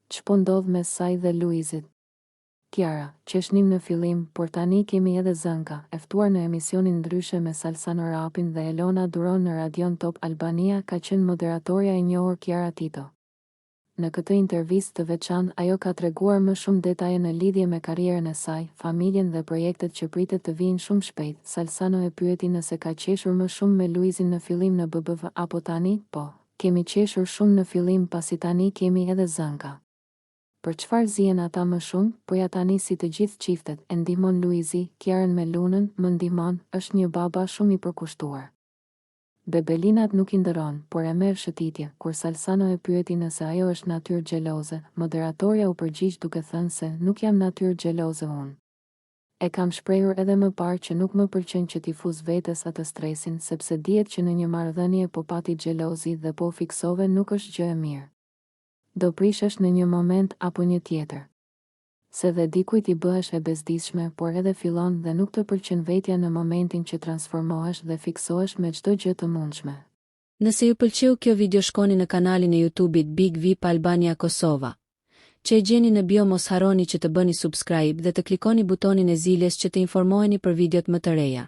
Ç'po ndodh mes saj dhe Luizit? Kiara, qeshnim në fillim, por tani kemi edhe zënka, e ftuar në emisionin ndryshe me Salsano Rapin dhe Elona Duron në Radion Top Albania, ka qenë moderatorja e njohur Kiara Tito. Në këtë intervistë të veçantë, ajo ka treguar më shumë detaje në lidhje me karrierën e saj, familjen dhe projektet që pritet të vijnë shumë shpejt. Salsano e pyeti nëse ka qeshur më shumë me Luizin në fillim në BBV apo tani. Po, kemi qeshur shumë në fillim, pasi tani kemi edhe zënka. Për çfarë zihen ata më shumë? Poja tani si të gjithë çiftet, e ndihmon Luizi, Kiarën me Lunën, më ndihmon, është një baba shumë i përkushtuar. Bebelinat nuk i ndëron, por e merr shëtitje. Kur Salsano e pyeti nëse ajo është natyrë xheloze, moderatorja u përgjigj duke thënë se nuk jam natyrë xheloze unë. E kam shprehur edhe më parë që nuk më pëlqen që t'i fuz vetes atë stresin, sepse dihet që në një marrëdhënie po pati xhelozi dhe po fiksove nuk është gjë e mirë. Do prishesh në një moment apo një tjetër. Se dhe dikujt i bëhesh e bezdishme, por edhe fillon dhe nuk të pëlqen vetja në momentin që transformohesh dhe fiksohesh me çdo gjë të mundshme. Nëse ju pëlqeu kjo video, shkoni në kanalin e YouTube-it Big VIP Albania Kosova, që e gjeni në bio. Mos harroni që të bëni subscribe dhe të klikoni butonin e ziljes që të informoheni për videot më të reja.